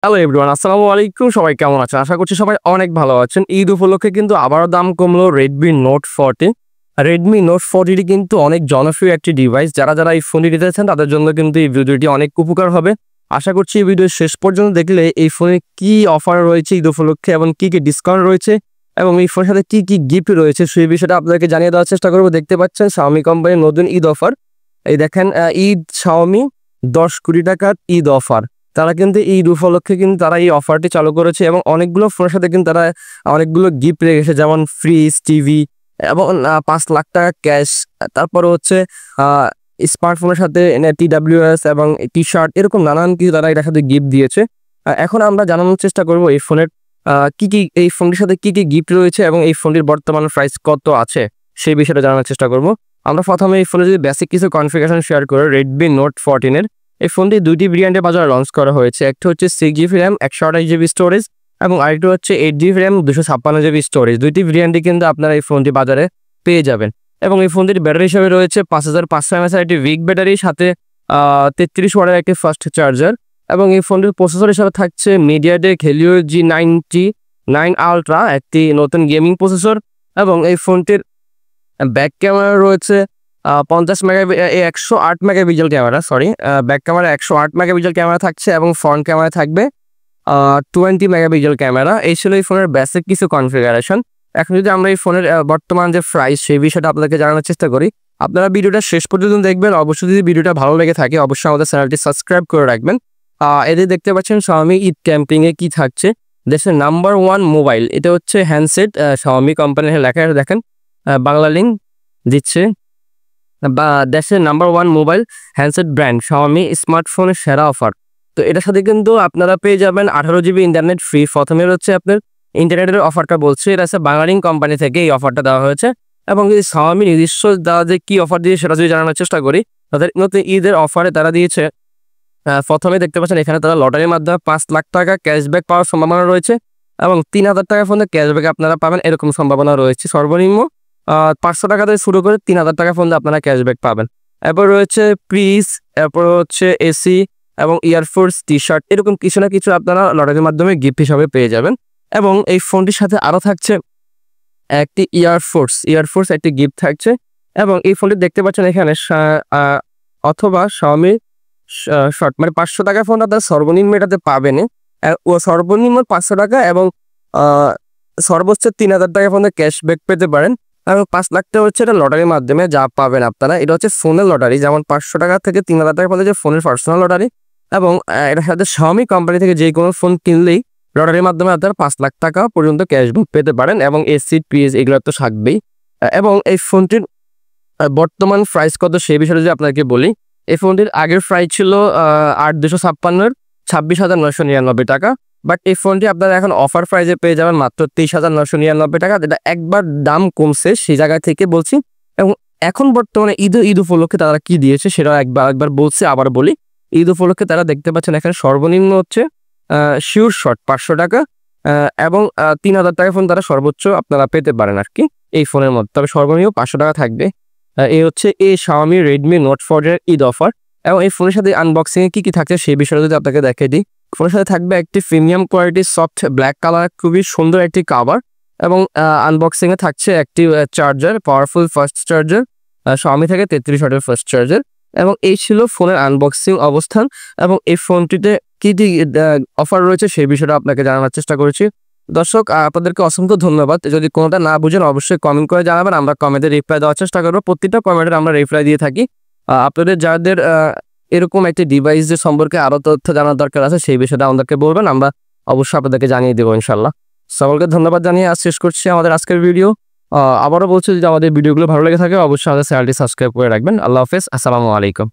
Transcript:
Hello everyone, আসসালামু আলাইকুম। সবাই কেমন আছেন? আশা করছি সবাই অনেক ভালো আছেন। ঈদ উপলক্ষে কিন্তু আবারও দাম কমলো Redmi Note 14। Redmi Note 14 কিন্তু অনেক জনপ্রিয় একটি ডিভাইস। যারা এই ফোনটি নিতে চাচ্ছেন তাদের জন্য কিন্তু এই ভিডিওটি অনেক উপকার হবে। আশা করছি এই ভিডিও শেষ পর্যন্ত দেখলে এই ফোনে কি অফার রয়েছে ঈদ উপলক্ষে এবং কি ডিসকাউন্ট রয়েছে এবং এই ফোনের সাথে কি গিফট রয়েছে সেই বিষয়টা আপনাদেরকে জানিয়ে দেওয়ার চেষ্টা করব। দেখতে পাচ্ছেন Xiaomi কোম্পানির নতুন ঈদ অফার। এই দেখেন ঈদ Xiaomi 10 কোটি টাকার ঈদ অফার। তারা কিন্তু ঈদ উপলক্ষে কিন্তু তারা এই অফারটি চালু করেছে এবং অনেকগুলো ফোনের সাথে কিন্তু তারা অনেকগুলো গিফট রেখেছে, যেমন ফ্রিজ, টিভি এবং ৫ লাখ টাকা ক্যাশ। তারপরে হচ্ছে স্মার্টফোনের সাথে TWS এবং টি শার্ট, এরকম নানান কিছু তারা এটার সাথে গিফট দিয়েছে। এখন আমরা জানানোর চেষ্টা করব এই ফোনের এই ফোনটির সাথে কি গিফট রয়েছে এবং এই ফোনটির বর্তমান প্রাইস কত আছে সেই বিষয়টা জানানোর চেষ্টা করব। আমরা প্রথমে এই ফোনে যদি বেসিক কিছু কনফিগারেশন শেয়ার করি, Redmi Note 14 এই ফোনটি দুইটি ভেরিয়েন্টে বাজারে লঞ্চ করা হয়েছে। একটা হচ্ছে 6GB RAM 128GB স্টোরেজ এবং আরেকটা হচ্ছে 8GB RAM 256GB স্টোরেজ। দুইটি ভেরিয়েন্টে কিন্তু আপনারা এই ফোনটি বাজারে পেয়ে যাবেন এবং এই ফোনটির ব্যাটারি হিসেবে রয়েছে 5500 mAh একটি উইক ব্যাটারি, সাথে 33 ওয়াটের একটি ফাস্ট চার্জার এবং এই ফোনটির প্রসেসর হিসেবে থাকছে MediaTek Helio G99 Ultra, একটি নতুন গেমিং প্রসেসর এবং এই ফোনটির ব্যাক ক্যামেরা রয়েছে 108 megapixel camera, back camera 108 megapixel camera থাকছে এবং ফ্রন্ট ক্যামেরা থাকবে 20 মেগাপিক্সেল ক্যামেরা। এই ছিল এই ফোনের বেসিক কিছু কনফিগারেশন। এখন যদি আমরা এই ফোনের বর্তমান যে প্রাইস সেই বিষয়টা আপনাদেরকে জানানোর চেষ্টা করি, আপনারা ভিডিওটা শেষ পর্যন্ত দেখবেন। অবশ্যই যদি ভিডিওটা ভালো লেগে থাকে অবশ্যই আমাদের চ্যানেলটি সাবস্ক্রাইব করে রাখবেন। এদের দেখতে পাচ্ছেন Xiaomi ঈদ ক্যাম্পিংয়ে কি থাকছে, দেশের নাম্বার 1 মোবাইল, এটা হচ্ছে হ্যান্ডসেট। Xiaomi কোম্পানির লেখা দেখেন, বাংলা লিঙ্ক দিচ্ছে, বা দেশের number 1 mobile handset brand Xiaomi স্মার্টফোনের সেরা অফার। তো এটার সাথে কিন্তু আপনারা পেয়ে যাবেন 18GB ইন্টারনেট ফ্রি। প্রথমে হচ্ছে আপনার ইন্টারনেটের অফারটা বলছে, এটা হচ্ছে বাংলালিং কোম্পানি থেকে এই অফারটা দেওয়া হয়েছে। এবং যদি Xiaomi নিজস্ব দেওয়া যে কী অফার দিয়ে সেটা যদি জানানোর চেষ্টা করি, তাদের নতুন ঈদের অফারে তারা দিয়েছে, প্রথমে দেখতে পাচ্ছেন এখানে তারা লটারির মাধ্যমে 5 লাখ টাকা ক্যাশব্যাক পাওয়ার সম্ভাবনা রয়েছে এবং 3000 টাকা ফোনে ক্যাশব্যাক আপনারা পাবেন, এরকম সম্ভাবনা রয়েছে। সর্বনিম্ন 500 টাকা থেকে শুরু করে 3000 টাকা ফোন আপনারা ক্যাশব্যাক পাবেন। এরপর রয়েছে ফ্রিজ, এরপর হচ্ছে এসি এবং ইয়ারফোর্স, টি শার্ট, এরকম কিছু না কিছু আপনারা লটারির মাধ্যমে গিফট হিসাবে পেয়ে যাবেন। এবং এই ফোনটির সাথে আরও থাকছে একটি ইয়ারফোর্স একটি গিফট থাকছে এবং এই ফোনটি দেখতে পাচ্ছেন এখানে অথবা Xiaomi শর্ট, মানে 500 টাকা ফোন আপনারা সর্বনিম্ন এটাতে পাবেন, ও সর্বনিম্ন 500 টাকা এবং সর্বোচ্চ 3000 টাকা ফোনে ক্যাশব্যাক পেতে পারেন। এবং 5 লাখ টাকা হচ্ছে এটা লটারির মাধ্যমে যা পাবেন আপনারা। এটা হচ্ছে ফোনের লটারি, যেমন 500 টাকা থেকে 3000 টাকা পর্যন্ত যে ফোনের পার্সোনাল লটারি এবং এটার সাথে Xiaomi কোম্পানি থেকে যে কোনো ফোন কিনলেই লটারির মাধ্যমে আপনারা 5 লাখ টাকা পর্যন্ত ক্যাশব্যাক পেতে পারেন এবং এসি, পিএস এগুলো তো থাকবেই। এবং এই ফোনটির বর্তমান প্রাইস কত সেই বিষয়ে যদি আপনাকে বলি, এই ফোনটির আগের প্রাইস ছিল 8256 26,999 টাকা, বাট এই ফোনটি আপনারা এখন অফার প্রাইসে পেয়ে যাবেন মাত্র 23,999 টাকা। যেটা একবার দাম কমছে সেই জায়গা থেকে বলছি। এবং এখন বর্তমানে ঈদ উপলক্ষে তারা কি দিয়েছে সেটা একবার বলছে, আবার বলি। ঈদ উপলক্ষে তারা দেখতে পাচ্ছেন এখানে সর্বনিম্ন হচ্ছে শিওর শর্ট 500 টাকা এবং 3000 টাকা ফোন তারা সর্বোচ্চ আপনারা পেতে পারেন আর কি এই ফোনের মধ্যে, তবে সর্বনিম্ন 500 টাকা থাকবে। এই হচ্ছে এই Xiaomi Redmi Note 14 Eid offer. এবং এই ফোনের সাথে আনবক্সিংয়ে কি থাকছে সেই বিষয়টা যদি আপনাকে দেখিয়ে দিই, ফোনের সাথে থাকবে একটি প্রিমিয়াম কোয়ালিটির সফট ব্ল্যাক কালার, খুবই সুন্দর একটি কাভার এবং আনবক্সিংয়ে থাকছে একটি charger, powerful fast charger Xiaomi থেকে 33 ওয়াটের ফাস্ট চার্জার। এবং এই ছিল ফোনের আনবক্সিং অবস্থান এবং এই ফোনটিতে কি অফার রয়েছে সেই বিষয়টা আপনাকে জানানোর চেষ্টা করেছি। দর্শক, আপনাদেরকে অসংখ্য ধন্যবাদ। যদি কোনোটা না বুঝেন অবশ্যই কমেন্ট করে জানাবেন, আমরা কমেন্টে রিপ্লাই দেওয়ার চেষ্টা করবো। প্রত্যেকটা কমেন্টের আমরা রিপ্লাই দিয়ে থাকি। আপনাদের যাদের এরকম একটি ডিভাইসের সম্পর্কে আরও তথ্য জানার দরকার আছে সেই বিষয়টা আমাদেরকে বলবেন, আমরা অবশ্যই আপনাদেরকে জানিয়ে দেবো ইনশাল্লাহ। সকলকে ধন্যবাদ জানিয়ে আজ শেষ করছি আমাদের আজকের ভিডিও। আবারও বলছি, যদি আমাদের ভিডিওগুলো ভালো লেগে থাকে অবশ্যই আমাদের চ্যানেলটি সাবস্ক্রাইব করে রাখবেন। আল্লাহ হাফেজ, আসসালামু আলাইকুম।